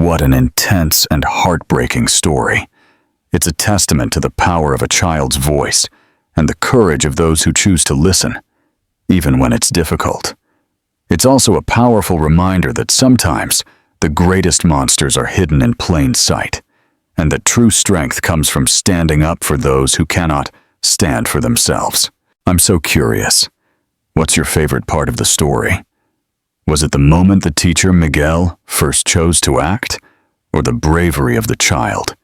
What an intense and heartbreaking story. It's a testament to the power of a child's voice and the courage of those who choose to listen, even when it's difficult. It's also a powerful reminder that sometimes the greatest monsters are hidden in plain sight, and that true strength comes from standing up for those who cannot stand for themselves. I'm so curious. What's your favorite part of the story? Was it the moment the teacher, Miguel, first chose to act, or the bravery of the child,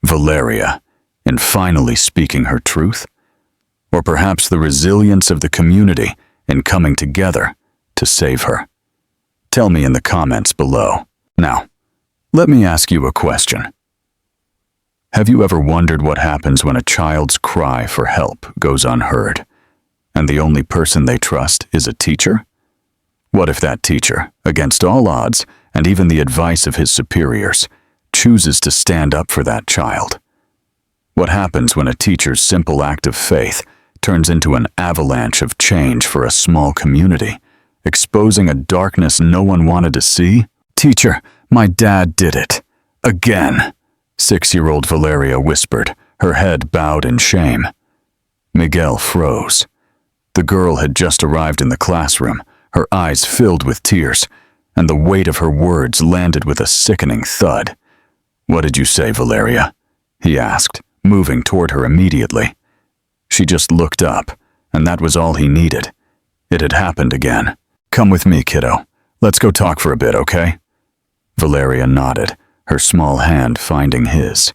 Valeria, in finally speaking her truth? Or perhaps the resilience of the community in coming together to save her? Tell me in the comments below. Now, let me ask you a question. Have you ever wondered what happens when a child's cry for help goes unheard, and the only person they trust is a teacher? What if that teacher, against all odds and even the advice of his superiors, chooses to stand up for that child? What happens when a teacher's simple act of faith turns into an avalanche of change for a small community, exposing a darkness no one wanted to see? "Teacher, my dad did it. Again," 6-year-old Valeria whispered, her head bowed in shame. Miguel froze. The girl had just arrived in the classroom, her eyes filled with tears, and the weight of her words landed with a sickening thud. "What did you say, Valeria?" he asked, moving toward her immediately. She just looked up, and that was all he needed. It had happened again. "Come with me, kiddo. Let's go talk for a bit, okay?" Valeria nodded, her small hand finding his.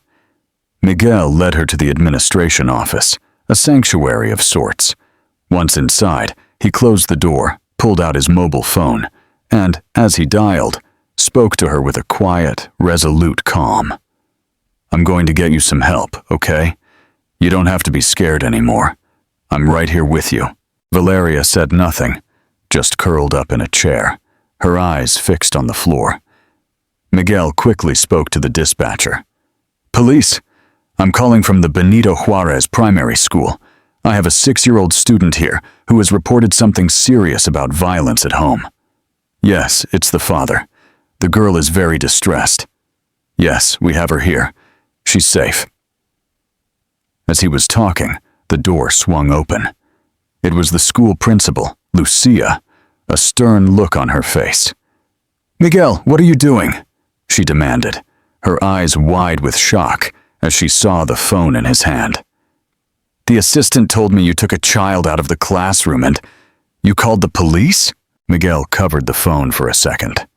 Miguel led her to the administration office, a sanctuary of sorts. Once inside, he closed the door, pulled out his mobile phone, and, as he dialed, spoke to her with a quiet, resolute calm. "I'm going to get you some help, okay? You don't have to be scared anymore. I'm right here with you." Valeria said nothing, just curled up in a chair, her eyes fixed on the floor. Miguel quickly spoke to the dispatcher. "Police, I'm calling from the Benito Juarez Primary School. I have a 6-year-old student here who has reported something serious about violence at home." "Yes, it's the father. The girl is very distressed." "Yes, we have her here. She's safe." As he was talking, the door swung open. It was the school principal, Lucia, a stern look on her face. "Miguel, what are you doing?" she demanded, her eyes wide with shock as she saw the phone in his hand. "The assistant told me you took a child out of the classroom and you called the police?" Miguel covered the phone for a second.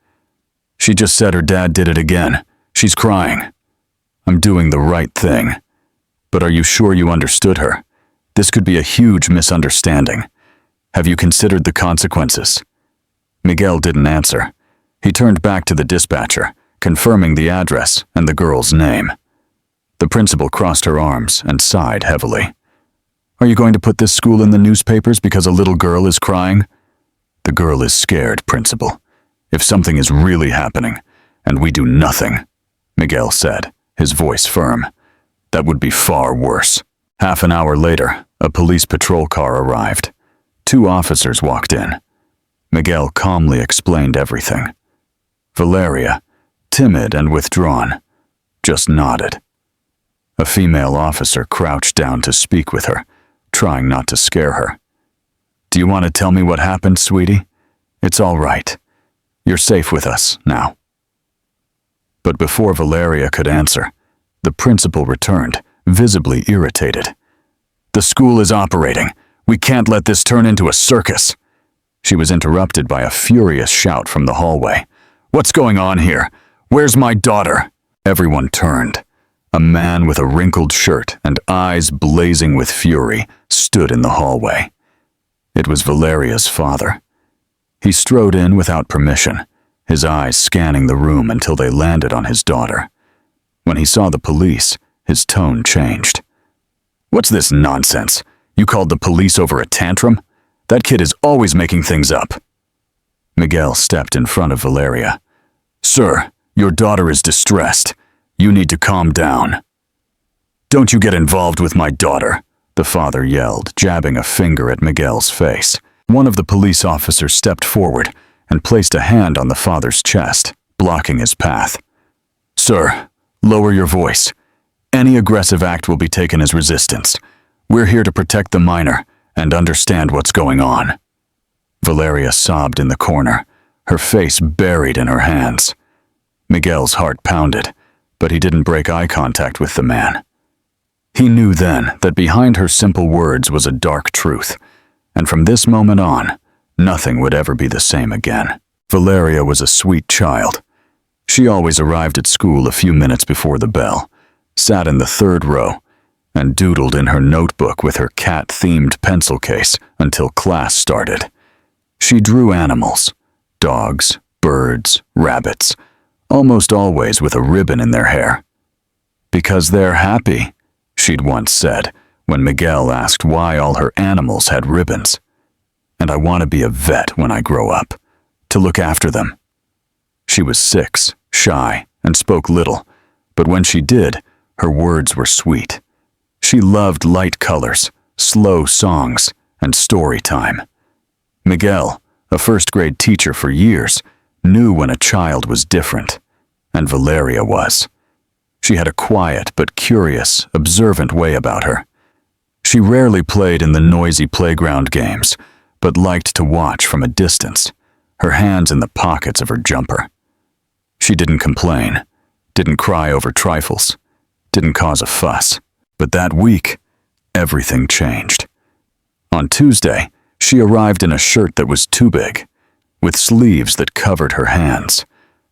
"She just said her dad did it again. She's crying. I'm doing the right thing. But are you sure you understood her? This could be a huge misunderstanding. Have you considered the consequences?" Miguel didn't answer. He turned back to the dispatcher, confirming the address and the girl's name. The principal crossed her arms and sighed heavily. "Are you going to put this school in the newspapers because a little girl is crying?" "The girl is scared, Principal. If something is really happening, and we do nothing," Miguel said, his voice firm, "that would be far worse." Half an hour later, a police patrol car arrived. 2 officers walked in. Miguel calmly explained everything. Valeria, timid and withdrawn, just nodded. A female officer crouched down to speak with her, trying not to scare her. "Do you want to tell me what happened, sweetie? It's all right. You're safe with us now." But before Valeria could answer, the principal returned, visibly irritated. "The school is operating. We can't let this turn into a circus." She was interrupted by a furious shout from the hallway. "What's going on here? Where's my daughter?" Everyone turned. A man with a wrinkled shirt and eyes blazing with fury stood in the hallway. It was Valeria's father. He strode in without permission, his eyes scanning the room until they landed on his daughter. When he saw the police, his tone changed. "What's this nonsense? You called the police over a tantrum? That kid is always making things up." Miguel stepped in front of Valeria. "Sir, your daughter is distressed. You need to calm down." "Don't you get involved with my daughter," the father yelled, jabbing a finger at Miguel's face. One of the police officers stepped forward and placed a hand on the father's chest, blocking his path. Sir, lower your voice. Any aggressive act will be taken as resistance. We're here to protect the minor and understand what's going on. Valeria sobbed in the corner, her face buried in her hands. Miguel's heart pounded, but he didn't break eye contact with the man. He knew then that behind her simple words was a dark truth, and from this moment on, nothing would ever be the same again. Valeria was a sweet child. She always arrived at school a few minutes before the bell, sat in the third row, and doodled in her notebook with her cat-themed pencil case until class started. She drew animals, dogs, birds, rabbits, almost always with a ribbon in their hair. Because they're happy, she'd once said when Miguel asked why all her animals had ribbons. And I want to be a vet when I grow up, to look after them. She was 6, shy, and spoke little, but when she did, her words were sweet. She loved light colors, slow songs, and story time. Miguel, a first-grade teacher for years, knew when a child was different, and Valeria was. She had a quiet but curious, observant way about her. She rarely played in the noisy playground games, but liked to watch from a distance, her hands in the pockets of her jumper. She didn't complain, didn't cry over trifles, didn't cause a fuss. But that week, everything changed. On Tuesday, she arrived in a shirt that was too big, with sleeves that covered her hands.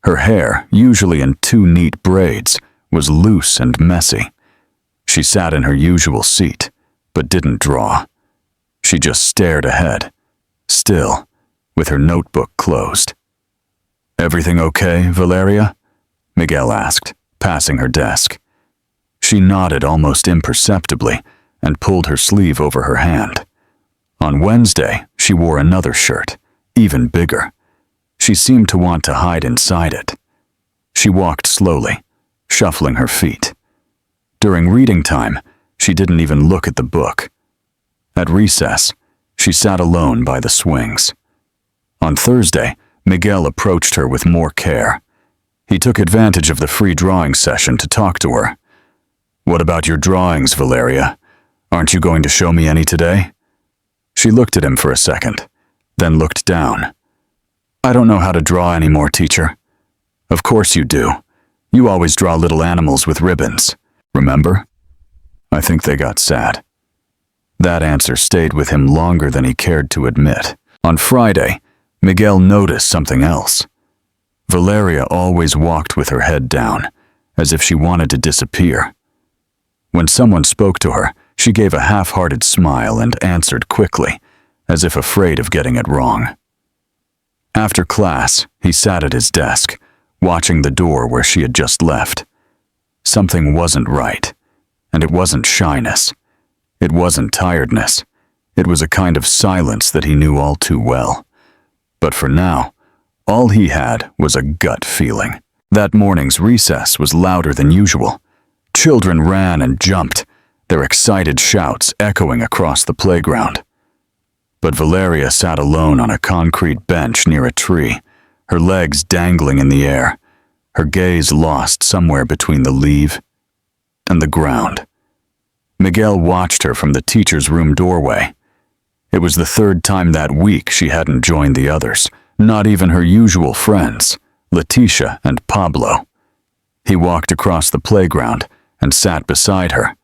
Her hair, usually in 2 neat braids, was loose and messy. She sat in her usual seat, but didn't draw. She just stared ahead, still, with her notebook closed. "Everything okay, Valeria?" Miguel asked, passing her desk. She nodded almost imperceptibly and pulled her sleeve over her hand. On Wednesday, she wore another shirt, even bigger. She seemed to want to hide inside it. She walked slowly, shuffling her feet. During reading time, she didn't even look at the book. At recess, she sat alone by the swings. On Thursday, Miguel approached her with more care. He took advantage of the free drawing session to talk to her. "What about your drawings, Valeria? Aren't you going to show me any today?" She looked at him for a second, then looked down. "I don't know how to draw anymore, teacher." "Of course you do. You always draw little animals with ribbons. Remember?" I think they got sad. That answer stayed with him longer than he cared to admit. On Friday, Miguel noticed something else. Valeria always walked with her head down, as if she wanted to disappear. When someone spoke to her, she gave a half-hearted smile and answered quickly, as if afraid of getting it wrong. After class, he sat at his desk, watching the door where she had just left. Something wasn't right, and it wasn't shyness. It wasn't tiredness. It was a kind of silence that he knew all too well. But for now, all he had was a gut feeling. That morning's recess was louder than usual. Children ran and jumped, their excited shouts echoing across the playground. But Valeria sat alone on a concrete bench near a tree, her legs dangling in the air, her gaze lost somewhere between the leaf and the ground. Miguel watched her from the teacher's room doorway. It was the 3rd time that week she hadn't joined the others, not even her usual friends, Leticia and Pablo. He walked across the playground and sat beside her,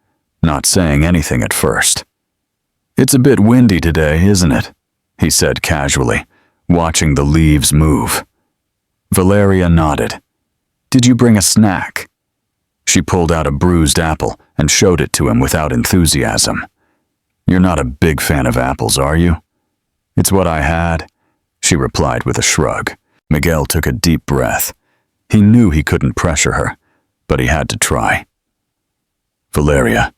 not saying anything at first. "It's a bit windy today, isn't it?" he said casually, watching the leaves move. Valeria nodded. "Did you bring a snack?" She pulled out a bruised apple and showed it to him without enthusiasm. "You're not a big fan of apples, are you?" "It's what I had," she replied with a shrug. Miguel took a deep breath. He knew he couldn't pressure her, but he had to try. "Valeria,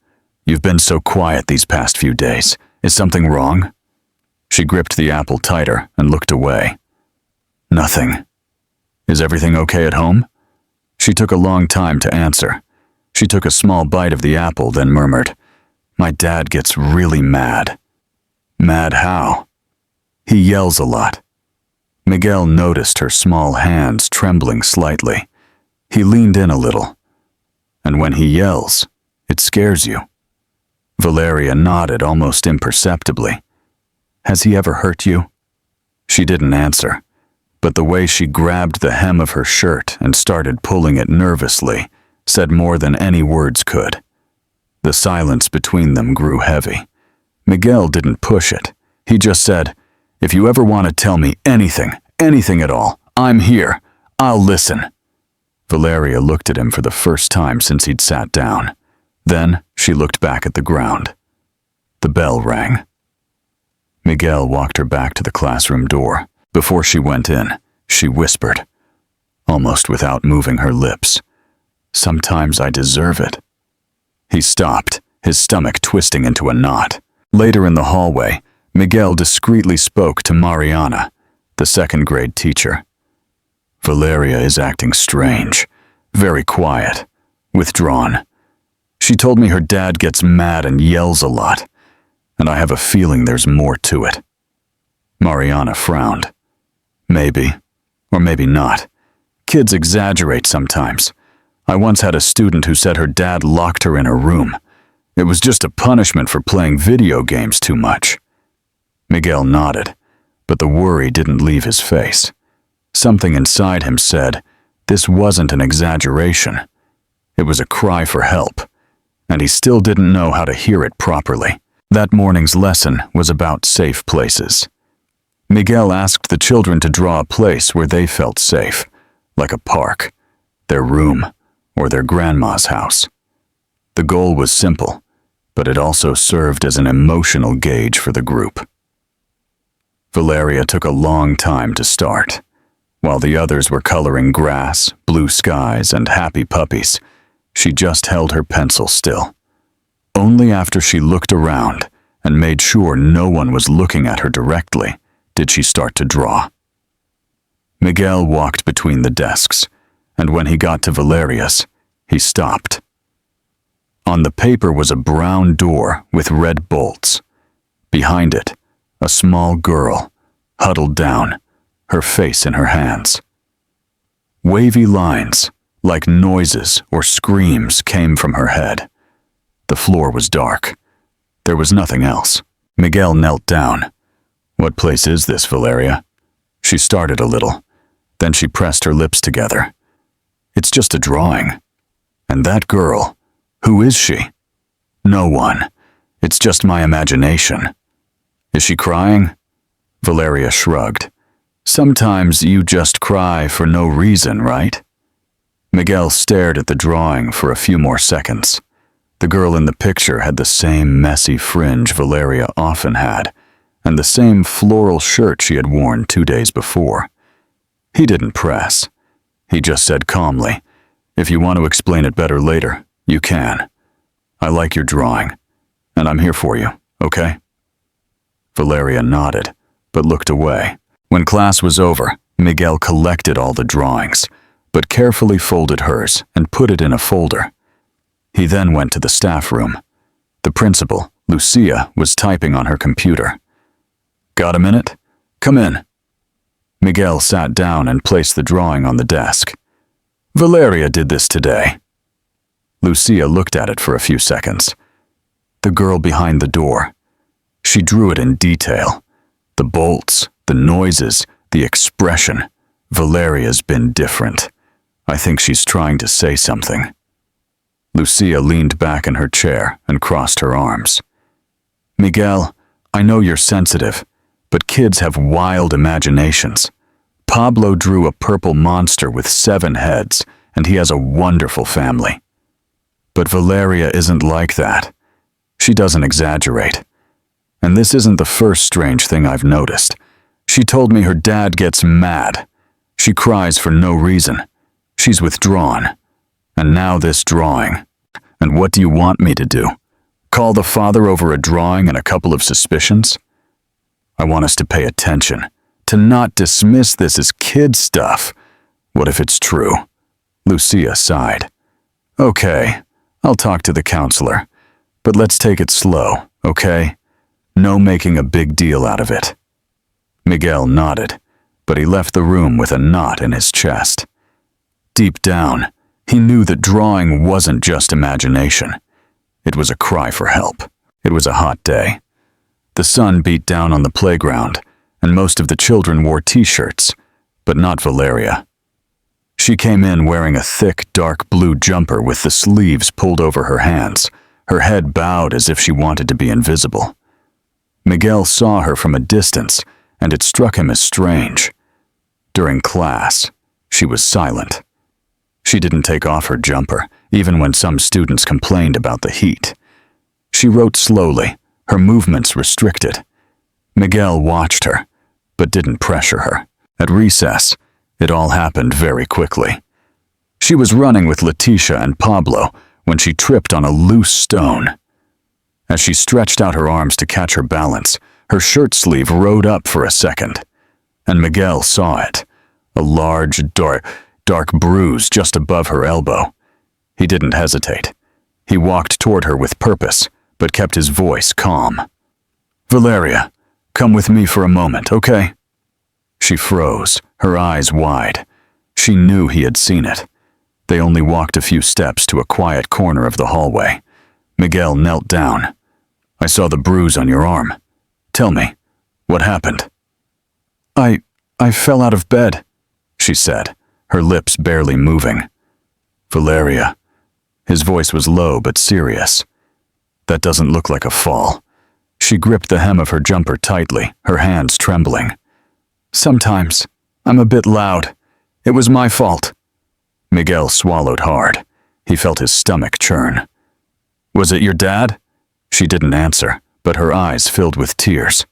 you've been so quiet these past few days. Is something wrong?" She gripped the apple tighter and looked away. "Nothing. Is everything okay at home?" She took a long time to answer. She took a small bite of the apple, then murmured, "My dad gets really mad." "Mad how?" "He yells a lot." Miguel noticed her small hands trembling slightly. He leaned in a little. And when he yells, it scares you. Valeria nodded almost imperceptibly. Has he ever hurt you? She didn't answer, but the way she grabbed the hem of her shirt and started pulling it nervously said more than any words could. The silence between them grew heavy. Miguel didn't push it. He just said, "If you ever want to tell me anything at all, I'm here. I'll listen." Valeria looked at him for the first time since he'd sat down. Then she looked back at the ground. The bell rang. Miguel walked her back to the classroom door. Before she went in, she whispered, almost without moving her lips, "Sometimes I deserve it." He stopped, his stomach twisting into a knot. Later in the hallway, Miguel discreetly spoke to Mariana, the second-grade teacher. "Valeria is acting strange, very quiet, withdrawn. She told me her dad gets mad and yells a lot, and I have a feeling there's more to it." Mariana frowned. "Maybe, or maybe not. Kids exaggerate sometimes. I once had a student who said her dad locked her in her room. It was just a punishment for playing video games too much." Miguel nodded, but the worry didn't leave his face. Something inside him said this wasn't an exaggeration. It was a cry for help, and he still didn't know how to hear it properly. That morning's lesson was about safe places. Miguel asked the children to draw a place where they felt safe, like a park, their room, or their grandma's house. The goal was simple, but it also served as an emotional gauge for the group. Valeria took a long time to start. While the others were coloring grass, blue skies, and happy puppies, she just held her pencil still. Only after she looked around and made sure no one was looking at her directly did she start to draw. Miguel walked between the desks, and when he got to Valeria's, he stopped. On the paper was a brown door with red bolts. Behind it, a small girl, huddled down, her face in her hands. Wavy lines, like noises or screams, came from her head. The floor was dark. There was nothing else. Miguel knelt down. "What place is this, Valeria?" She started a little. Then she pressed her lips together. "It's just a drawing. And that girl, who is she?" "No one. It's just my imagination." "Is she crying?" Valeria shrugged. "Sometimes you just cry for no reason, right?" Miguel stared at the drawing for a few more seconds. The girl in the picture had the same messy fringe Valeria often had, and the same floral shirt she had worn 2 days before. He didn't press. He just said calmly, "If you want to explain it better later, you can. I like your drawing, and I'm here for you, okay?" Valeria nodded, but looked away. When class was over, Miguel collected all the drawings, but carefully folded hers and put it in a folder. He then went to the staff room. The principal, Lucia, was typing on her computer. "Got a minute? Come in." Miguel sat down and placed the drawing on the desk. "Valeria did this today." Lucia looked at it for a few seconds. The girl behind the door. She drew it in detail. The bolts, the noises, the expression. Valeria's been different. I think she's trying to say something. Lucia leaned back in her chair and crossed her arms. "Miguel, I know you're sensitive, but kids have wild imaginations. Pablo drew a purple monster with 7 heads, and he has a wonderful family. But Valeria isn't like that. She doesn't exaggerate. And this isn't the first strange thing I've noticed. She told me her dad gets mad. She cries for no reason. She's withdrawn. And now this drawing. And what do you want me to do? Call the father over a drawing and a couple of suspicions? I want us to pay attention, to not dismiss this as kid stuff. What if it's true?" Lucia sighed. "Okay, I'll talk to the counselor. But let's take it slow, okay? No making a big deal out of it." Miguel nodded, but he left the room with a knot in his chest. Deep down, He knew that drawing wasn't just imagination. It was a cry for help. It was a hot day. The sun beat down on the playground, and most of the children wore t-shirts, but not Valeria. She came in wearing a thick, dark blue jumper with the sleeves pulled over her hands, her head bowed as if she wanted to be invisible. Miguel saw her from a distance, and it struck him as strange. During class, she was silent. She didn't take off her jumper, even when some students complained about the heat. She wrote slowly, her movements restricted. Miguel watched her, but didn't pressure her. At recess, it all happened very quickly. She was running with Leticia and Pablo when she tripped on a loose stone. As she stretched out her arms to catch her balance, her shirt sleeve rode up for a second, and Miguel saw it, a large, dark bruise just above her elbow. He didn't hesitate. He walked toward her with purpose, but kept his voice calm. "Valeria, come with me for a moment, okay?" She froze, her eyes wide. She knew he had seen it. They only walked a few steps to a quiet corner of the hallway. Miguel knelt down. "I saw the bruise on your arm. Tell me, what happened?" I fell out of bed," she said, her lips barely moving. "Valeria." His voice was low but serious. "That doesn't look like a fall." She gripped the hem of her jumper tightly, her hands trembling. "Sometimes. I'm a bit loud. It was my fault." Miguel swallowed hard. He felt his stomach churn. "Was it your dad?" She didn't answer, but her eyes filled with tears.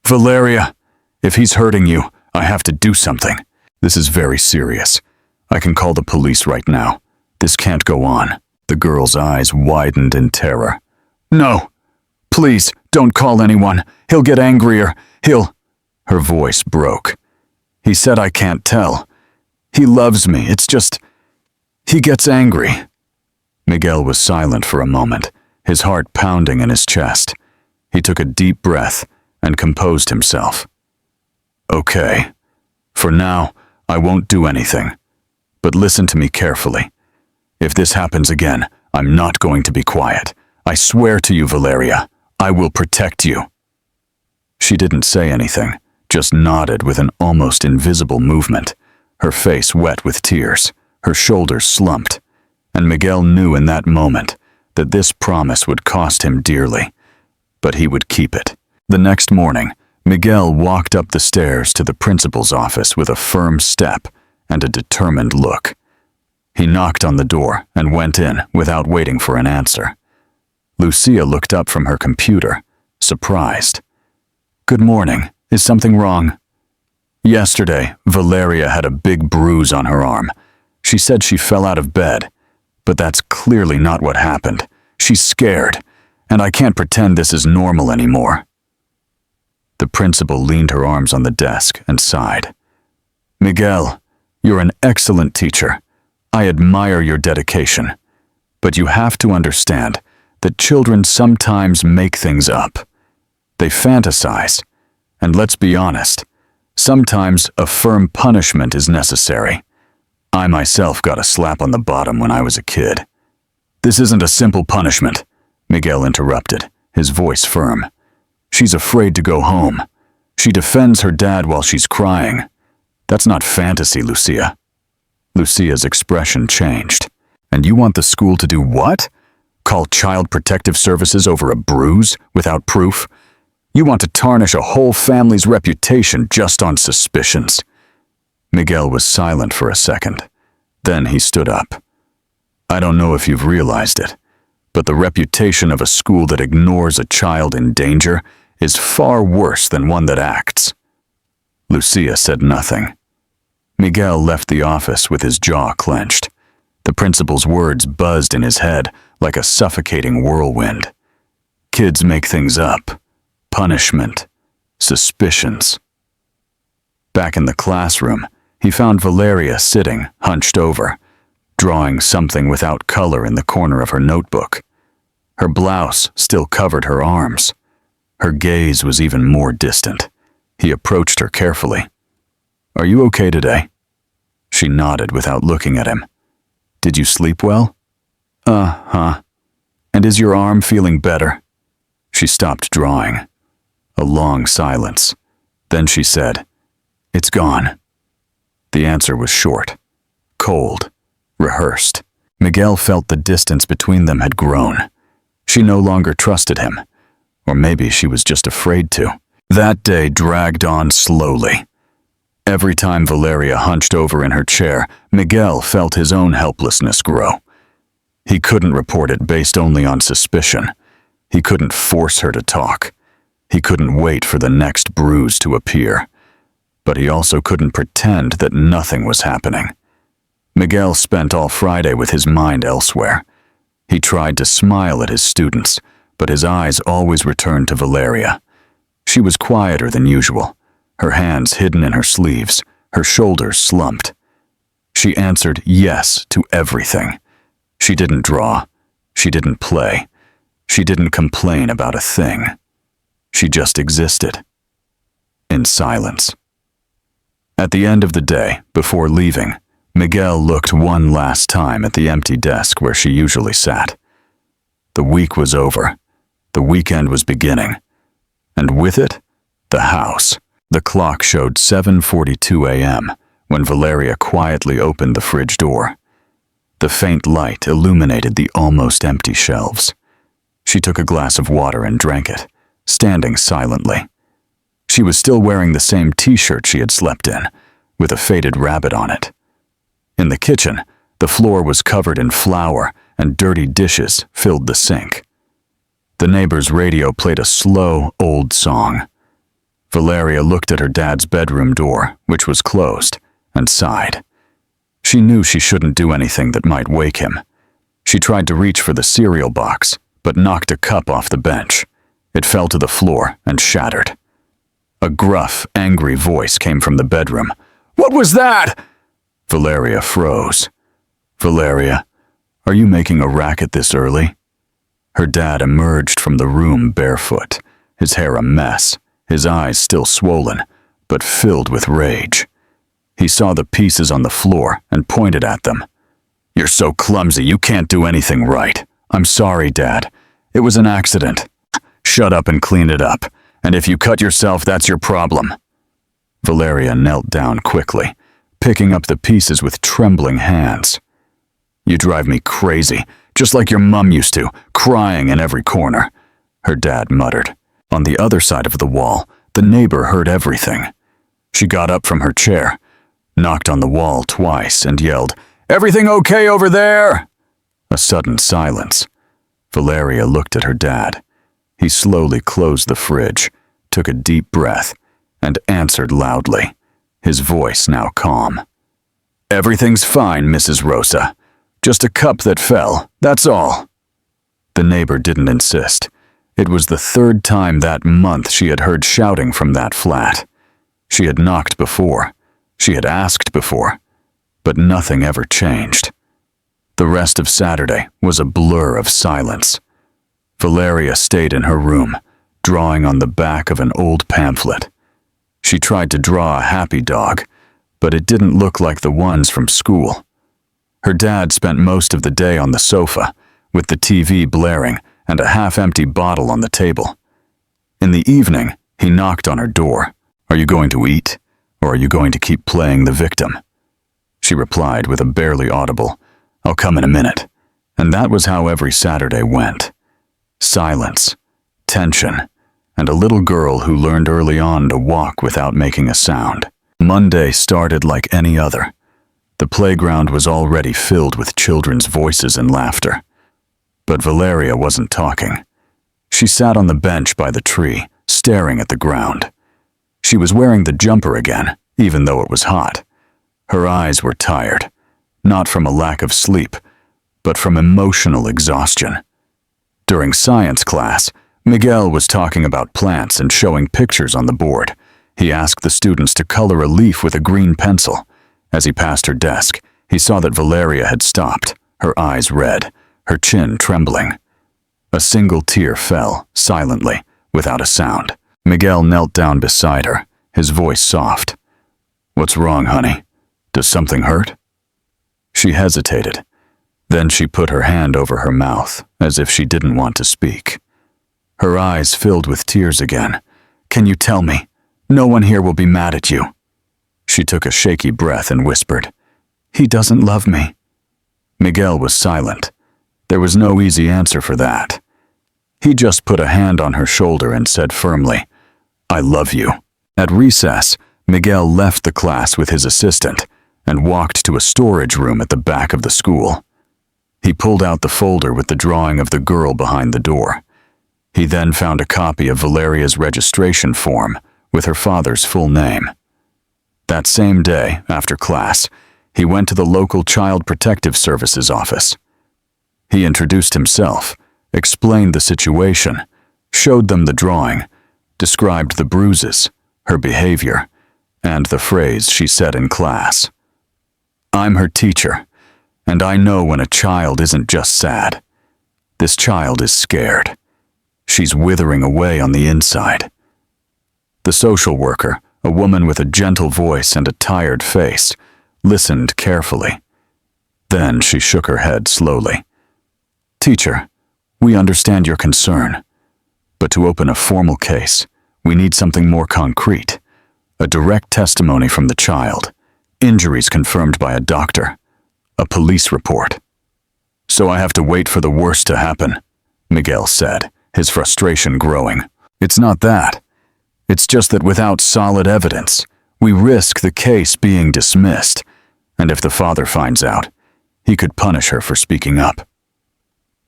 "Valeria, if he's hurting you, I have to do something. This is very serious. I can call the police right now. This can't go on." The girl's eyes widened in terror. "No, please, don't call anyone. He'll get angrier. Her voice broke. "He said I can't tell. He loves me. It's just, he gets angry." Miguel was silent for a moment, his heart pounding in his chest. He took a deep breath and composed himself. "Okay, for now, I won't do anything. But listen to me carefully. If this happens again, I'm not going to be quiet. I swear to you, Valeria, I will protect you." She didn't say anything, just nodded with an almost invisible movement, her face wet with tears, her shoulders slumped, and Miguel knew in that moment that this promise would cost him dearly, but he would keep it. The next morning, Miguel walked up the stairs to the principal's office with a firm step and a determined look. He knocked on the door and went in without waiting for an answer. Lucia looked up from her computer, surprised. "Good morning. Is something wrong?" "Yesterday, Valeria had a big bruise on her arm. She said she fell out of bed, but that's clearly not what happened. She's scared, and I can't pretend this is normal anymore." The principal leaned her arms on the desk and sighed. "Miguel, you're an excellent teacher. I admire your dedication. But you have to understand that children sometimes make things up. They fantasize, and let's be honest, sometimes a firm punishment is necessary. I myself got a slap on the bottom when I was a kid." "This isn't a simple punishment," Miguel interrupted, his voice firm. "She's afraid to go home. She defends her dad while she's crying. That's not fantasy, Lucia." Lucia's expression changed. "And you want the school to do what? Call Child Protective Services over a bruise without proof? You want to tarnish a whole family's reputation just on suspicions." Miguel was silent for a second. Then he stood up. "I don't know if you've realized it, but the reputation of a school that ignores a child in danger is far worse than one that acts." Lucia said nothing. Miguel left the office with his jaw clenched. The principal's words buzzed in his head like a suffocating whirlwind. Kids make things up. Punishment. Suspicions. Back in the classroom, he found Valeria sitting, hunched over, drawing something without color in the corner of her notebook. Her blouse still covered her arms. Her gaze was even more distant. He approached her carefully. "Are you okay today?" She nodded without looking at him. Did you sleep well? Uh-huh. And is your arm feeling better? She stopped drawing. A long silence. Then she said, It's gone. The answer was short, cold, rehearsed. Miguel felt the distance between them had grown. She no longer trusted him, or maybe she was just afraid to. That day dragged on slowly. Every time Valeria hunched over in her chair, Miguel felt his own helplessness grow. He couldn't report it based only on suspicion. He couldn't force her to talk. He couldn't wait for the next bruise to appear. But he also couldn't pretend that nothing was happening. Miguel spent all Friday with his mind elsewhere. He tried to smile at his students, but his eyes always returned to Valeria. She was quieter than usual, her hands hidden in her sleeves, her shoulders slumped. She answered yes to everything. She didn't draw. She didn't play. She didn't complain about a thing. She just existed. In silence. At the end of the day, before leaving, Miguel looked one last time at the empty desk where she usually sat. The week was over. The weekend was beginning. And with it, the house. The clock showed 7:42 a.m. when Valeria quietly opened the fridge door. The faint light illuminated the almost empty shelves. She took a glass of water and drank it, standing silently. She was still wearing the same t-shirt she had slept in, with a faded rabbit on it. In the kitchen, the floor was covered in flour and dirty dishes filled the sink. The neighbor's radio played a slow, old song. Valeria looked at her dad's bedroom door, which was closed, and sighed. She knew she shouldn't do anything that might wake him. She tried to reach for the cereal box, but knocked a cup off the bench. It fell to the floor and shattered. A gruff, angry voice came from the bedroom. "What was that?" Valeria froze. "Valeria, are you making a racket this early?" Her dad emerged from the room barefoot, his hair a mess, his eyes still swollen, but filled with rage. He saw the pieces on the floor and pointed at them. "You're so clumsy, you can't do anything right. I'm sorry, Dad. It was an accident. Shut up and clean it up. And if you cut yourself, that's your problem." Valeria knelt down quickly, picking up the pieces with trembling hands. "You drive me crazy, just like your mum used to, crying in every corner," her dad muttered. On the other side of the wall, the neighbor heard everything. She got up from her chair, knocked on the wall twice, and yelled, "Everything okay over there?" A sudden silence. Valeria looked at her dad. He slowly closed the fridge, took a deep breath, and answered loudly, his voice now calm. "Everything's fine, Mrs. Rosa. Just a cup that fell, that's all." The neighbor didn't insist. It was the third time that month she had heard shouting from that flat. She had knocked before. She had asked before. But nothing ever changed. The rest of Saturday was a blur of silence. Valeria stayed in her room, drawing on the back of an old pamphlet. She tried to draw a happy dog, but it didn't look like the ones from school. Her dad spent most of the day on the sofa, with the TV blaring and a half-empty bottle on the table. In the evening, he knocked on her door. "Are you going to eat, or are you going to keep playing the victim?" She replied with a barely audible, "I'll come in a minute." And that was how every Saturday went. Silence, tension, and a little girl who learned early on to walk without making a sound. Monday started like any other. The playground was already filled with children's voices and laughter. But Valeria wasn't talking. She sat on the bench by the tree, staring at the ground. She was wearing the jumper again, even though it was hot. Her eyes were tired, not from a lack of sleep, but from emotional exhaustion. During science class, Miguel was talking about plants and showing pictures on the board. He asked the students to color a leaf with a green pencil. As he passed her desk, he saw that Valeria had stopped, her eyes red, her chin trembling. A single tear fell, silently, without a sound. Miguel knelt down beside her, his voice soft. "What's wrong, honey? Does something hurt?" She hesitated. Then she put her hand over her mouth, as if she didn't want to speak. Her eyes filled with tears again. "Can you tell me? No one here will be mad at you." She took a shaky breath and whispered, "He doesn't love me." Miguel was silent. There was no easy answer for that. He just put a hand on her shoulder and said firmly, "I love you." At recess, Miguel left the class with his assistant and walked to a storage room at the back of the school. He pulled out the folder with the drawing of the girl behind the door. He then found a copy of Valeria's registration form with her father's full name. That same day, after class, he went to the local Child Protective Services office. He introduced himself, explained the situation, showed them the drawing, described the bruises, her behavior, and the phrase she said in class. "I'm her teacher, and I know when a child isn't just sad. This child is scared. She's withering away on the inside." The social worker, a woman with a gentle voice and a tired face, listened carefully. Then she shook her head slowly. "Teacher, we understand your concern, but to open a formal case, we need something more concrete. A direct testimony from the child, injuries confirmed by a doctor, a police report." "So I have to wait for the worst to happen," Miguel said, his frustration growing. "It's not that. It's just that without solid evidence, we risk the case being dismissed, and if the father finds out, he could punish her for speaking up."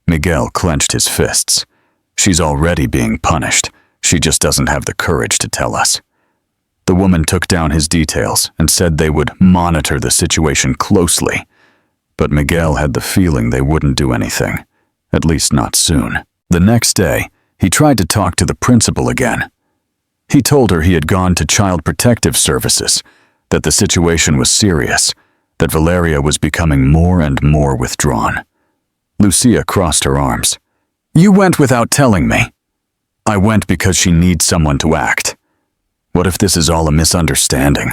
Miguel clenched his fists. "She's already being punished. She just doesn't have the courage to tell us." The woman took down his details and said they would monitor the situation closely, but Miguel had the feeling they wouldn't do anything, at least not soon. The next day, he tried to talk to the principal again. He told her he had gone to Child Protective Services, that the situation was serious, that Valeria was becoming more and more withdrawn. Lucia crossed her arms. "You went without telling me." "I went because she needs someone to act. What if this is all a misunderstanding?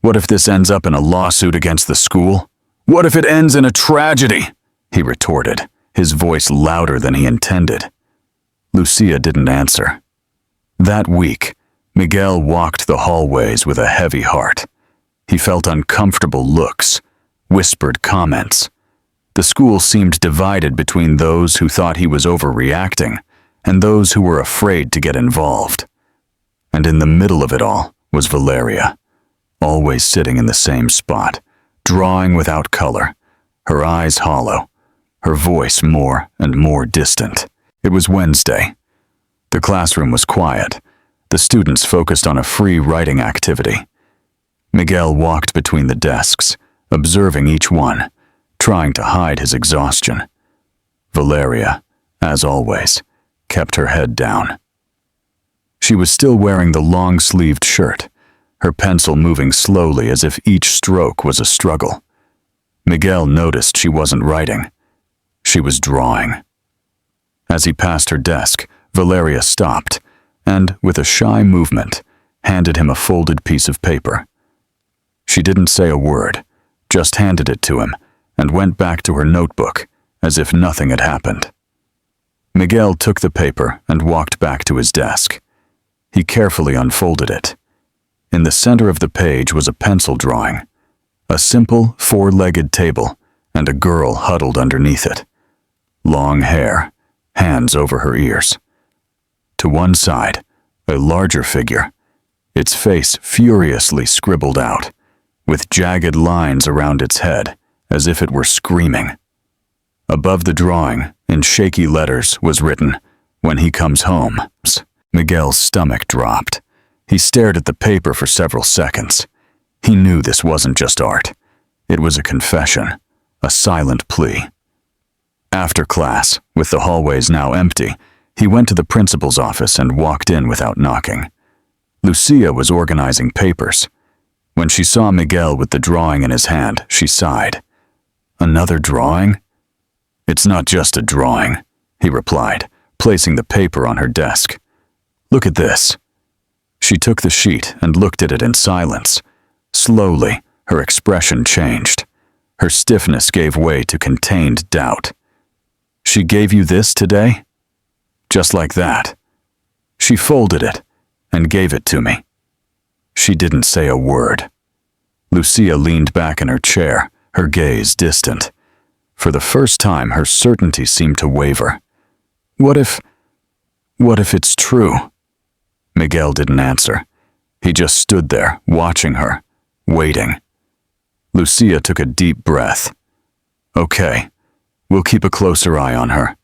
What if this ends up in a lawsuit against the school? What if it ends in a tragedy?" he retorted, his voice louder than he intended. Lucia didn't answer. That week, Miguel walked the hallways with a heavy heart. He felt uncomfortable looks, whispered comments. The school seemed divided between those who thought he was overreacting and those who were afraid to get involved. And in the middle of it all was Valeria, always sitting in the same spot, drawing without color, her eyes hollow, her voice more and more distant. It was Wednesday. The classroom was quiet. The students focused on a free writing activity. Miguel walked between the desks, observing each one, trying to hide his exhaustion. Valeria, as always, kept her head down. She was still wearing the long-sleeved shirt, her pencil moving slowly as if each stroke was a struggle. Miguel noticed she wasn't writing. She was drawing. As he passed her desk, Valeria stopped and, with a shy movement, handed him a folded piece of paper. She didn't say a word, just handed it to him and went back to her notebook as if nothing had happened. Miguel took the paper and walked back to his desk. He carefully unfolded it. In the center of the page was a pencil drawing, a simple four-legged table, and a girl huddled underneath it. Long hair, hands over her ears. To one side, a larger figure, its face furiously scribbled out, with jagged lines around its head, as if it were screaming. Above the drawing, in shaky letters, was written, "When he comes home." Miguel's stomach dropped. He stared at the paper for several seconds. He knew this wasn't just art. It was a confession, a silent plea. After class, with the hallways now empty, he went to the principal's office and walked in without knocking. Lucia was organizing papers. When she saw Miguel with the drawing in his hand, she sighed. "Another drawing?" "It's not just a drawing," he replied, placing the paper on her desk. "Look at this." She took the sheet and looked at it in silence. Slowly, her expression changed. Her stiffness gave way to contained doubt. "She gave you this today?" "Just like that." "She folded it and gave it to me." She didn't say a word. Lucia leaned back in her chair, her gaze distant. For the first time, her certainty seemed to waver. What if it's true?" Miguel didn't answer. He just stood there, watching her, waiting. Lucia took a deep breath. "Okay, we'll keep a closer eye on her.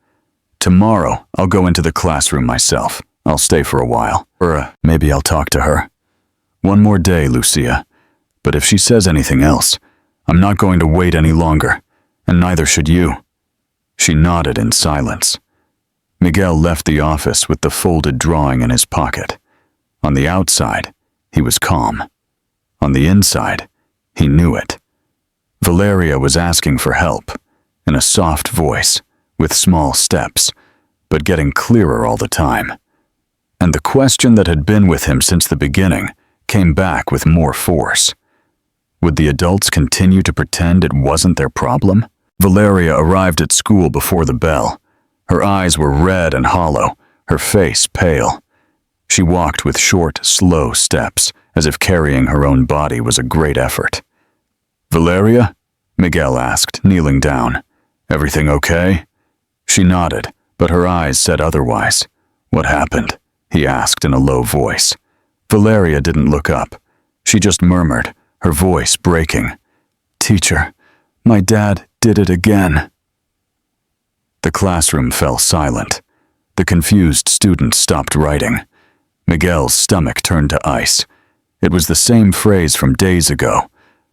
Tomorrow, I'll go into the classroom myself. I'll stay for a while. Or maybe I'll talk to her. One more day, Lucia. But if she says anything else, I'm not going to wait any longer, and neither should you." She nodded in silence. Miguel left the office with the folded drawing in his pocket. On the outside, he was calm. On the inside, he knew it. Valeria was asking for help, in a soft voice, with small steps, but getting clearer all the time. And the question that had been with him since the beginning came back with more force. Would the adults continue to pretend it wasn't their problem? Valeria arrived at school before the bell. Her eyes were red and hollow, her face pale. She walked with short, slow steps, as if carrying her own body was a great effort. "Valeria?" Miguel asked, kneeling down. "Everything okay?" She nodded, but her eyes said otherwise. "What happened?" he asked in a low voice. Valeria didn't look up. She just murmured, her voice breaking. "Teacher, my dad did it again." The classroom fell silent. The confused students stopped writing. Miguel's stomach turned to ice. It was the same phrase from days ago,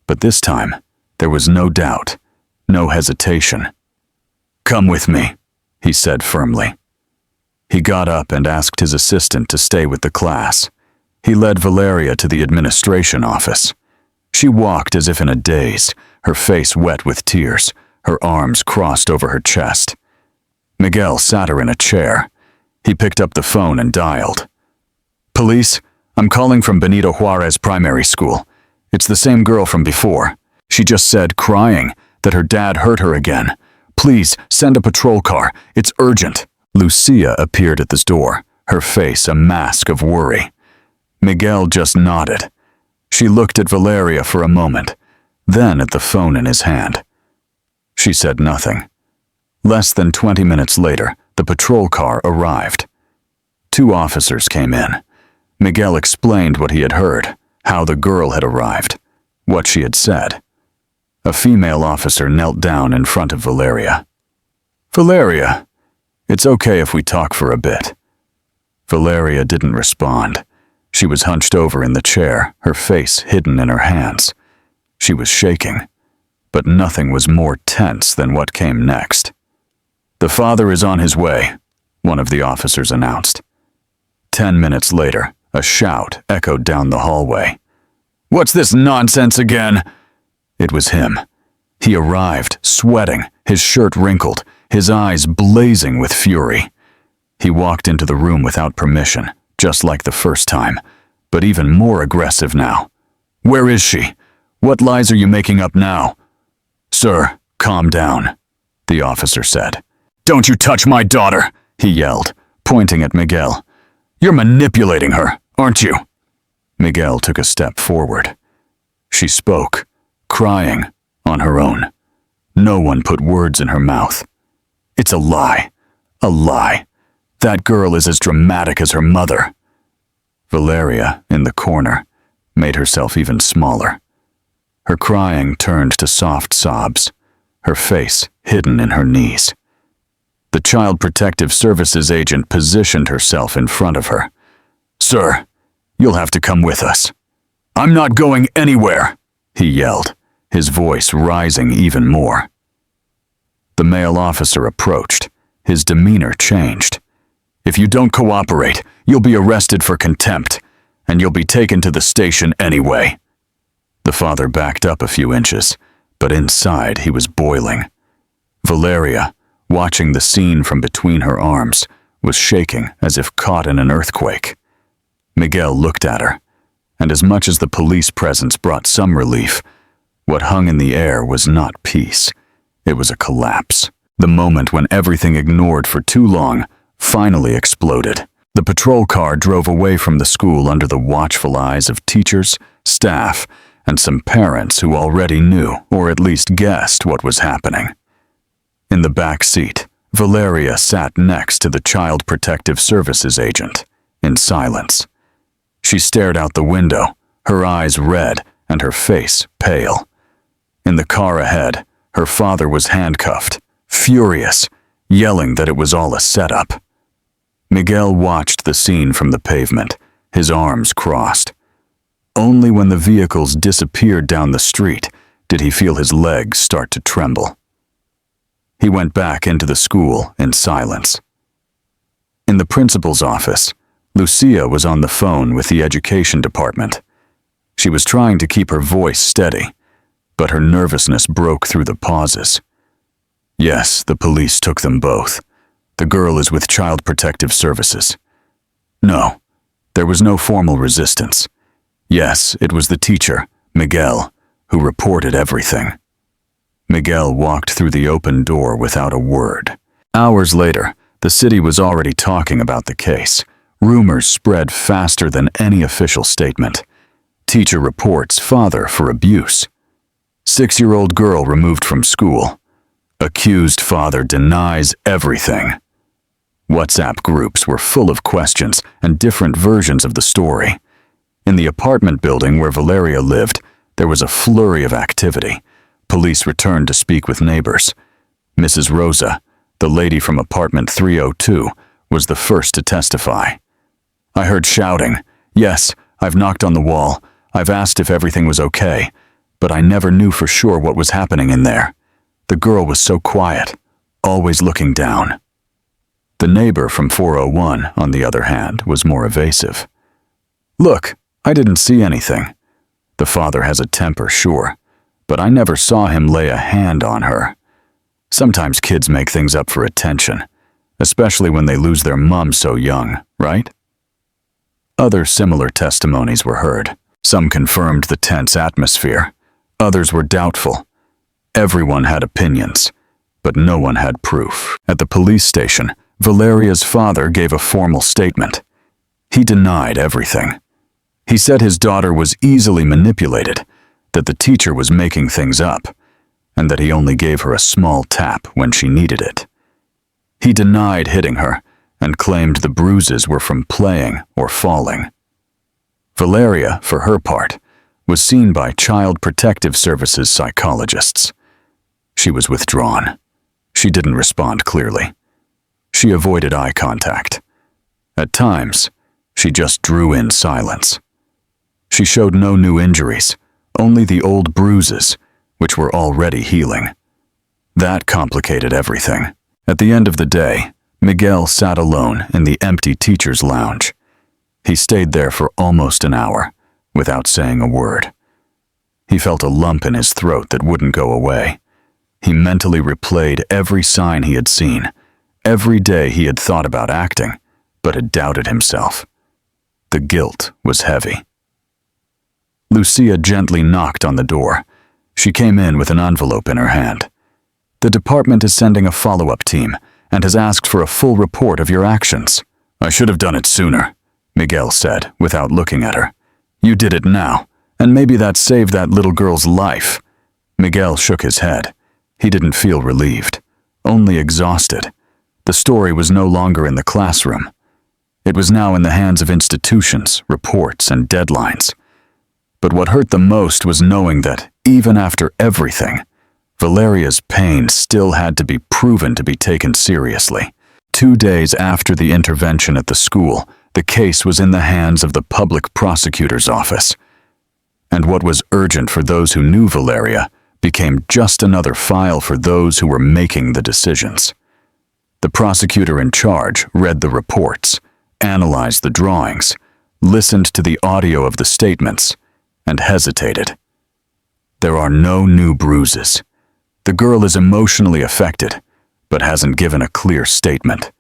but this time there was no doubt, no hesitation. "Come with me," he said firmly. He got up and asked his assistant to stay with the class. He led Valeria to the administration office. She walked as if in a daze, her face wet with tears, her arms crossed over her chest. Miguel sat her in a chair. He picked up the phone and dialed. "Police, I'm calling from Benito Juarez Primary School. It's the same girl from before. She just said, crying, that her dad hurt her again. Please, send a patrol car. It's urgent." Lucia appeared at the door, her face a mask of worry. Miguel just nodded. She looked at Valeria for a moment, then at the phone in his hand. She said nothing. Less than 20 minutes later, the patrol car arrived. 2 officers came in. Miguel explained what he had heard, how the girl had arrived, what she had said. A female officer knelt down in front of Valeria. "Valeria, it's okay if we talk for a bit." Valeria didn't respond. She was hunched over in the chair, her face hidden in her hands. She was shaking, but nothing was more tense than what came next. "The father is on his way," one of the officers announced. 10 minutes later, a shout echoed down the hallway. "What's this nonsense again?" It was him. He arrived, sweating, his shirt wrinkled, his eyes blazing with fury. He walked into the room without permission, just like the first time, but even more aggressive now. "Where is she? What lies are you making up now?" "Sir, calm down," the officer said. "Don't you touch my daughter," he yelled, pointing at Miguel. "You're manipulating her, aren't you?" Miguel took a step forward. She spoke, crying, on her own. No one put words in her mouth. "It's a lie. A lie. That girl is as dramatic as her mother." Valeria, in the corner, made herself even smaller. Her crying turned to soft sobs, her face hidden in her knees. The Child Protective Services agent positioned herself in front of her. "Sir, you'll have to come with us." "I'm not going anywhere," he yelled, his voice rising even more. The male officer approached. His demeanor changed. "If you don't cooperate, you'll be arrested for contempt, and you'll be taken to the station anyway." The father backed up a few inches, but inside he was boiling. Valeria, watching the scene from between her arms, was shaking as if caught in an earthquake. Miguel looked at her, and as much as the police presence brought some relief, What hung in the air was not peace. It was a collapse. The moment when everything ignored for too long finally exploded. The patrol car drove away from the school under the watchful eyes of teachers, staff, and some parents who already knew, or at least guessed, what was happening. In the back seat, Valeria sat next to the Child Protective Services agent, in silence. She stared out the window, her eyes red and her face pale. In the car ahead, her father was handcuffed, furious, yelling that it was all a setup. Miguel watched the scene from the pavement, his arms crossed. Only when the vehicles disappeared down the street did he feel his legs start to tremble. He went back into the school in silence. In the principal's office, Lucia was on the phone with the education department. She was trying to keep her voice steady, but her nervousness broke through the pauses. Yes, the police took them both. The girl is with Child Protective Services. No, there was no formal resistance. Yes, it was the teacher, Miguel, who reported everything. Miguel walked through the open door without a word. Hours later, the city was already talking about the case. Rumors spread faster than any official statement. Teacher reports father for abuse. 6-year-old girl removed from school. Accused father denies everything. WhatsApp groups were full of questions and different versions of the story. In the apartment building where Valeria lived, there was a flurry of activity. Police returned to speak with neighbors. Mrs. Rosa, the lady from apartment 302, was the first to testify. I heard shouting. Yes, I've knocked on the wall. I've asked if everything was okay, but I never knew for sure what was happening in there. The girl was so quiet, always looking down. The neighbor from 401, on the other hand, was more evasive. Look, I didn't see anything. The father has a temper, sure, but I never saw him lay a hand on her. Sometimes kids make things up for attention, especially when they lose their mom so young, right? Other similar testimonies were heard. Some confirmed the tense atmosphere. Others were doubtful. Everyone had opinions, but no one had proof. At the police station, Valeria's father gave a formal statement. He denied everything. He said his daughter was easily manipulated, that the teacher was making things up, and that he only gave her a small tap when she needed it. He denied hitting her and claimed the bruises were from playing or falling. Valeria, for her part, was seen by Child Protective Services psychologists. She was withdrawn. She didn't respond clearly. She avoided eye contact. At times, she just drew in silence. She showed no new injuries, only the old bruises, which were already healing. That complicated everything. At the end of the day, Miguel sat alone in the empty teacher's lounge. He stayed there for almost an hour, without saying a word. He felt a lump in his throat that wouldn't go away. He mentally replayed every sign he had seen, every day he had thought about acting, but had doubted himself. The guilt was heavy. Lucia gently knocked on the door. She came in with an envelope in her hand. The department is sending a follow-up team and has asked for a full report of your actions. I should have done it sooner, Miguel said, without looking at her. You did it now, and maybe that saved that little girl's life. Miguel shook his head. He didn't feel relieved, only exhausted. The story was no longer in the classroom. It was now in the hands of institutions, reports, and deadlines. But what hurt the most was knowing that, even after everything, Valeria's pain still had to be proven to be taken seriously. 2 days after the intervention at the school, the case was in the hands of the public prosecutor's office. And what was urgent for those who knew Valeria became just another file for those who were making the decisions. The prosecutor in charge read the reports, analyzed the drawings, listened to the audio of the statements, and hesitated. There are no new bruises. The girl is emotionally affected, but hasn't given a clear statement.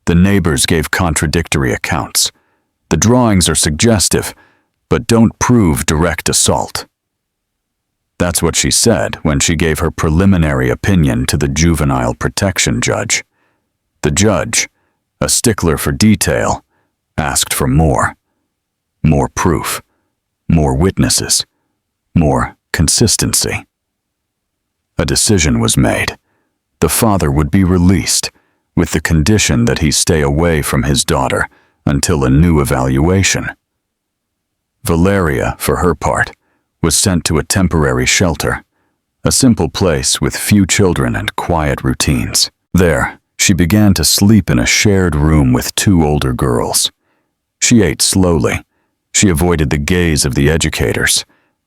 The neighbors gave contradictory accounts. The drawings are suggestive, but don't prove direct assault. That's what she said when she gave her preliminary opinion to the juvenile protection judge. The judge, a stickler for detail, asked for more. More proof, more witnesses, more consistency. A decision was made. The father would be released, with the condition that he stay away from his daughter until a new evaluation. Valeria, for her part, was sent to a temporary shelter, a simple place with few children and quiet routines. There, she began to sleep in a shared room with 2 older girls. She ate slowly. She avoided the gaze of the educators.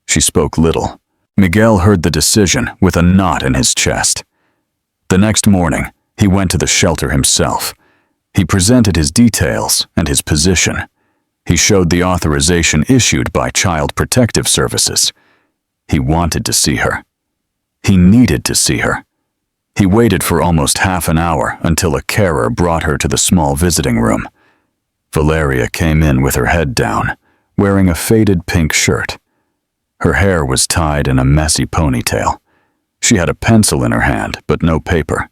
She spoke little. Miguel heard the decision with a knot in his chest. The next morning, he went to the shelter himself. He presented his details and his position. He showed the authorization issued by Child Protective Services. He wanted to see her. He needed to see her. He waited for almost half an hour until a carer brought her to the small visiting room. Valeria came in with her head down, wearing a faded pink shirt. Her hair was tied in a messy ponytail. She had a pencil in her hand, but no paper.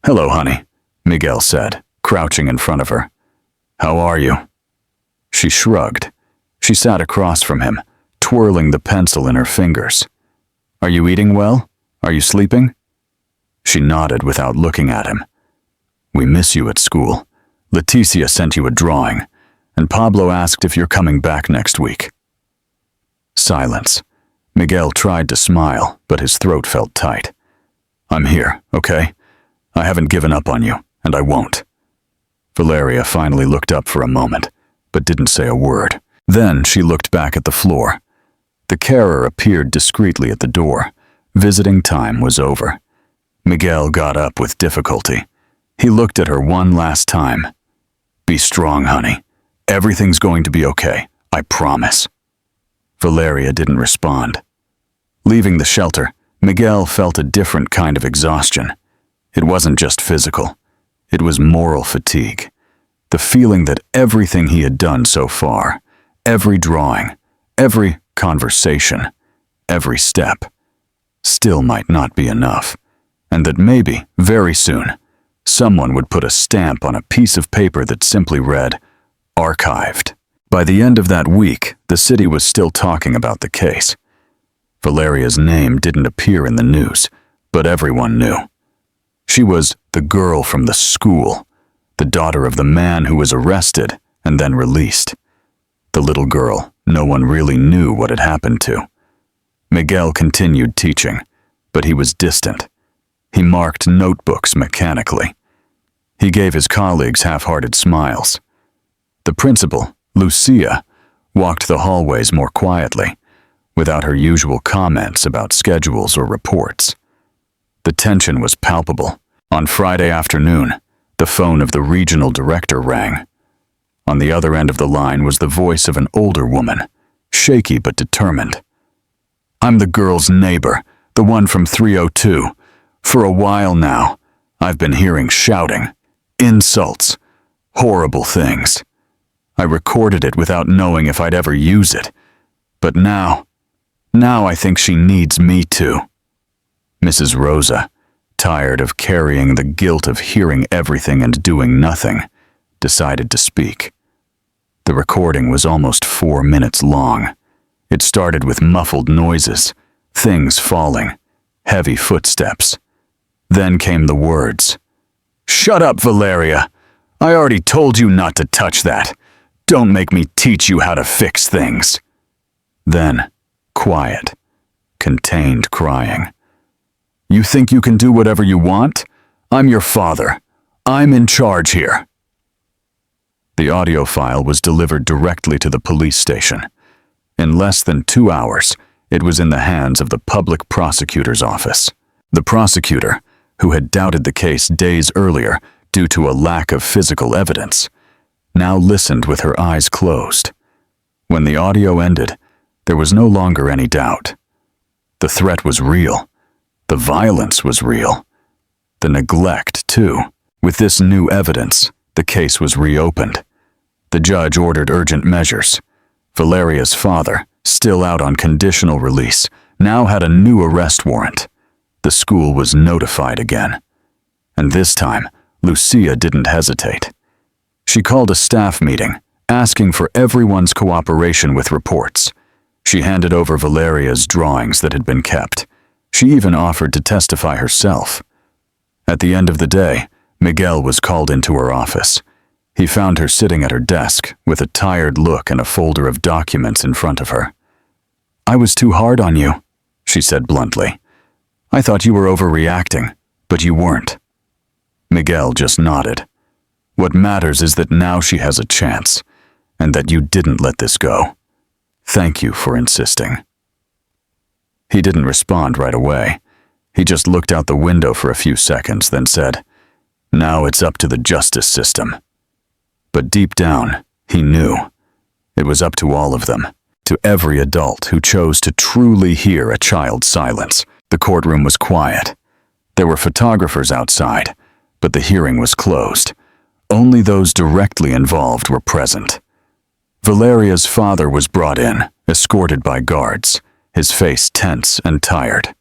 "Hello, honey," Miguel said, crouching in front of her. "How are you?" She shrugged. She sat across from him, twirling the pencil in her fingers. "Are you eating well? Are you sleeping?" She nodded without looking at him. "We miss you at school. Leticia sent you a drawing, and Pablo asked if you're coming back next week." Silence. Miguel tried to smile, but his throat felt tight. "I'm here, okay? I haven't given up on you, and I won't." Valeria finally looked up for a moment, but didn't say a word. Then she looked back at the floor. The carer appeared discreetly at the door. Visiting time was over. Miguel got up with difficulty. He looked at her one last time. "Be strong, honey. Everything's going to be okay, I promise." Valeria didn't respond. Leaving the shelter, Miguel felt a different kind of exhaustion. It wasn't just physical. It was moral fatigue. The feeling that everything he had done so far, every drawing, every conversation, every step, still might not be enough, and that maybe, very soon, someone would put a stamp on a piece of paper that simply read, "Archived." By the end of that week, the city was still talking about the case. Valeria's name didn't appear in the news, but everyone knew. She was the girl from the school, the daughter of the man who was arrested and then released. The little girl no one really knew what had happened to. Miguel continued teaching, but he was distant. He marked notebooks mechanically. He gave his colleagues half-hearted smiles. The principal, Lucia, walked the hallways more quietly, without her usual comments about schedules or reports. The tension was palpable. On Friday afternoon, the phone of the regional director rang. On the other end of the line was the voice of an older woman, shaky but determined. "I'm the girl's neighbor, the one from 302. For a while now, I've been hearing shouting, insults, horrible things. I recorded it without knowing if I'd ever use it. But now I think she needs me too." Mrs. Rosa, tired of carrying the guilt of hearing everything and doing nothing, decided to speak. The recording was almost 4 minutes long. It started with muffled noises, things falling, heavy footsteps. Then came the words, "Shut up, Valeria. I already told you not to touch that. Don't make me teach you how to fix things." Then, quiet, contained crying. "You think you can do whatever you want? I'm your father. I'm in charge here." The audio file was delivered directly to the police station. In less than 2 hours, it was in the hands of the public prosecutor's office. The prosecutor, who had doubted the case days earlier due to a lack of physical evidence, now listened with her eyes closed. When the audio ended, there was no longer any doubt. The threat was real. The violence was real. The neglect, too. With this new evidence, the case was reopened. The judge ordered urgent measures. Valeria's father, still out on conditional release, now had a new arrest warrant. The school was notified again. And this time, Lucia didn't hesitate. She called a staff meeting, asking for everyone's cooperation with reports. She handed over Valeria's drawings that had been kept. She even offered to testify herself. At the end of the day, Miguel was called into her office. He found her sitting at her desk with a tired look and a folder of documents in front of her. "I was too hard on you," she said bluntly. "I thought you were overreacting, but you weren't." Miguel just nodded. "What matters is that now she has a chance, and that you didn't let this go. Thank you for insisting." He didn't respond right away. He just looked out the window for a few seconds, then said, "Now it's up to the justice system." But deep down, he knew. It was up to all of them, to every adult who chose to truly hear a child's silence. The courtroom was quiet. There were photographers outside, but the hearing was closed. Only those directly involved were present. Valeria's father was brought in, escorted by guards, his face tense and tired.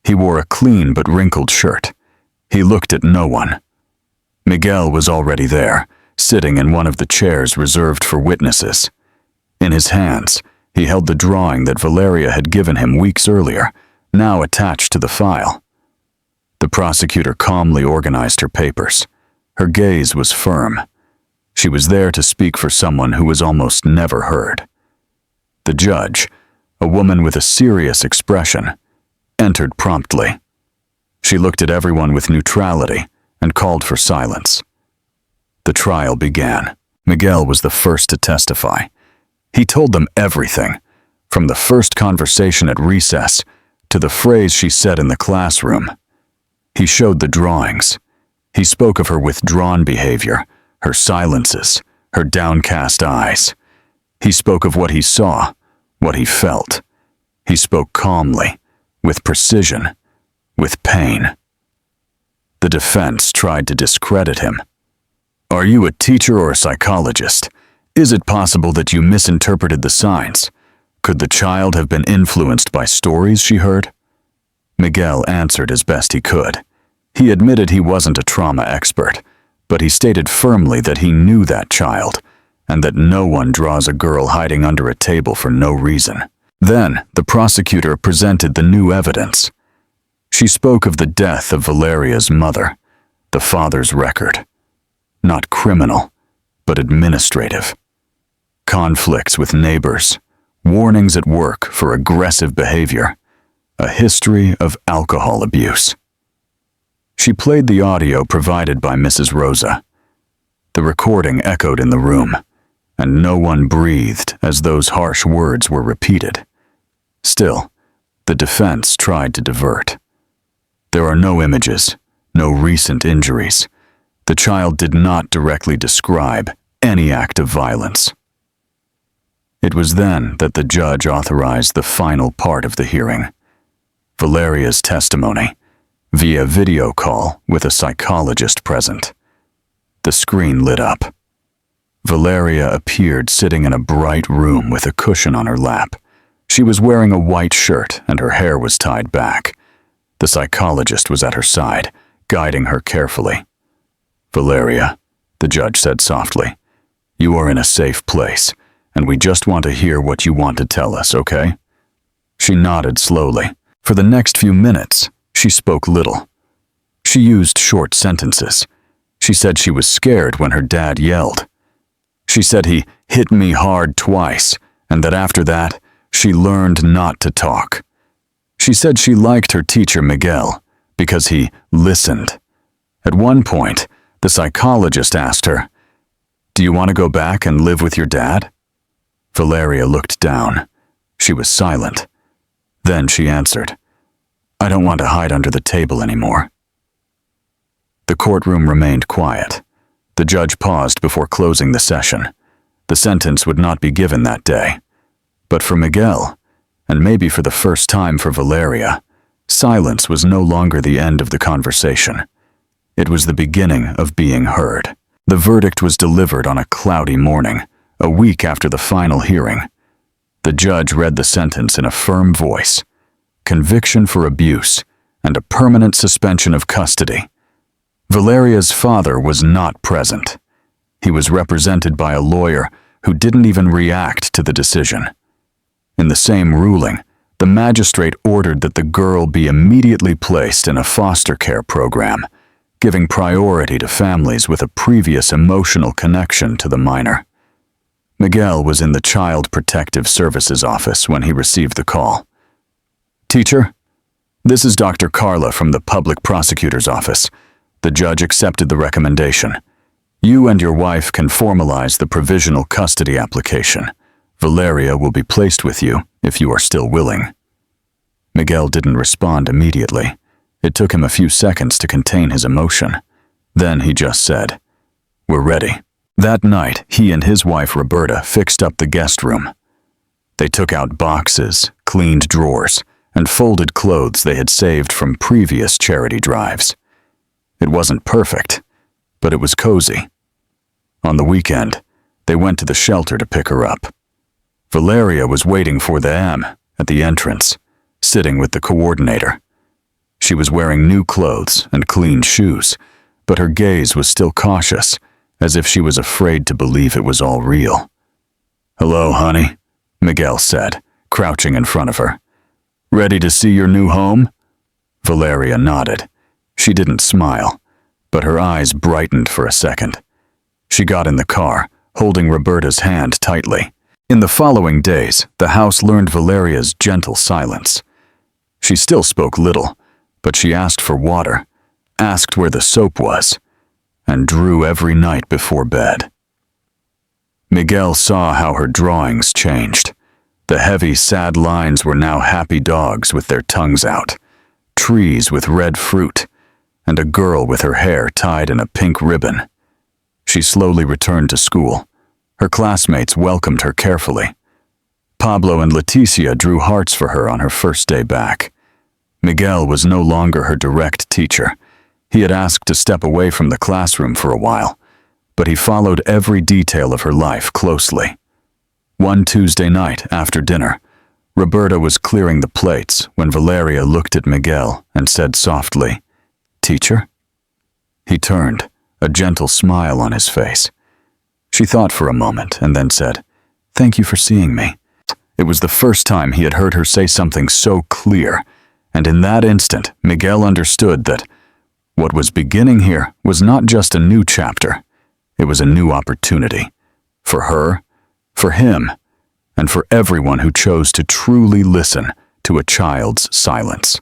He wore a clean but wrinkled shirt. He looked at no one. Miguel was already there, sitting in one of the chairs reserved for witnesses. In his hands, he held the drawing that Valeria had given him weeks earlier, now attached to the file. The prosecutor calmly organized her papers. Her gaze was firm. She was there to speak for someone who was almost never heard. The judge, a woman with a serious expression, entered promptly. She looked at everyone with neutrality and called for silence. The trial began. Miguel was the first to testify. He told them everything, from the first conversation at recess to the phrase she said in the classroom. He showed the drawings. He spoke of her withdrawn behavior, her silences, her downcast eyes. He spoke of what he saw, what he felt. He spoke calmly, with precision, with pain. The defense tried to discredit him. "Are you a teacher or a psychologist? Is it possible that you misinterpreted the signs? Could the child have been influenced by stories she heard?" Miguel answered as best he could. He admitted he wasn't a trauma expert, but he stated firmly that he knew that child, and that no one draws a girl hiding under a table for no reason. Then, the prosecutor presented the new evidence. She spoke of the death of Valeria's mother, the father's record. Not criminal, but administrative. Conflicts with neighbors, warnings at work for aggressive behavior, a history of alcohol abuse. She played the audio provided by Mrs. Rosa. The recording echoed in the room, and no one breathed as those harsh words were repeated. Still, the defense tried to divert. There are no images, no recent injuries. The child did not directly describe any act of violence. It was then that the judge authorized the final part of the hearing. Valeria's testimony, via video call with a psychologist present. The screen lit up. Valeria appeared sitting in a bright room with a cushion on her lap. She was wearing a white shirt and her hair was tied back. The psychologist was at her side, guiding her carefully. "Valeria," the judge said softly, "you are in a safe place, and we just want to hear what you want to tell us, okay?" She nodded slowly. For the next few minutes, she spoke little. She used short sentences. She said she was scared when her dad yelled. She said he hit me hard twice, and that after that, she learned not to talk. She said she liked her teacher Miguel because he listened. At one point, the psychologist asked her, "Do you want to go back and live with your dad?" Valeria looked down. She was silent. Then she answered, "I don't want to hide under the table anymore." The courtroom remained quiet. The judge paused before closing the session. The sentence would not be given that day. But for Miguel, and maybe for the first time for Valeria, silence was no longer the end of the conversation. It was the beginning of being heard. The verdict was delivered on a cloudy morning, a week after the final hearing. The judge read the sentence in a firm voice. conviction for abuse, and a permanent suspension of custody. Valeria's father was not present. He was represented by a lawyer who didn't even react to the decision. In the same ruling, the magistrate ordered that the girl be immediately placed in a foster care program, giving priority to families with a previous emotional connection to the minor. Miguel was in the Child Protective Services office when he received the call. "Teacher, this is Dr. Carla from the Public Prosecutor's office. The judge accepted the recommendation. You and your wife can formalize the provisional custody application. Valeria will be placed with you if you are still willing." Miguel didn't respond immediately. It took him a few seconds to contain his emotion. Then he just said, "We're ready." That night, he and his wife Roberta fixed up the guest room. They took out boxes, cleaned drawers, and folded clothes they had saved from previous charity drives. It wasn't perfect, but it was cozy. On the weekend, they went to the shelter to pick her up. Valeria was waiting for them at the entrance, sitting with the coordinator. She was wearing new clothes and clean shoes, but her gaze was still cautious, as if she was afraid to believe it was all real. "Hello, honey," Miguel said, crouching in front of her. "Ready to see your new home?" Valeria nodded. She didn't smile, but her eyes brightened for a second. She got in the car, holding Roberta's hand tightly. In the following days, the house learned Valeria's gentle silence. She still spoke little, but she asked for water, asked where the soap was, and drew every night before bed. Miguel saw how her drawings changed. The heavy, sad lines were now happy dogs with their tongues out, trees with red fruit, and a girl with her hair tied in a pink ribbon. She slowly returned to school. Her classmates welcomed her carefully. Pablo and Leticia drew hearts for her on her first day back. Miguel was no longer her direct teacher. He had asked to step away from the classroom for a while, but he followed every detail of her life closely. One Tuesday night after dinner, Roberta was clearing the plates when Valeria looked at Miguel and said softly, "Teacher?" He turned, a gentle smile on his face. She thought for a moment and then said, "Thank you for seeing me." It was the first time he had heard her say something so clear, and in that instant, Miguel understood that what was beginning here was not just a new chapter. It was a new opportunity. For her, for him, and for everyone who chose to truly listen to a child's silence.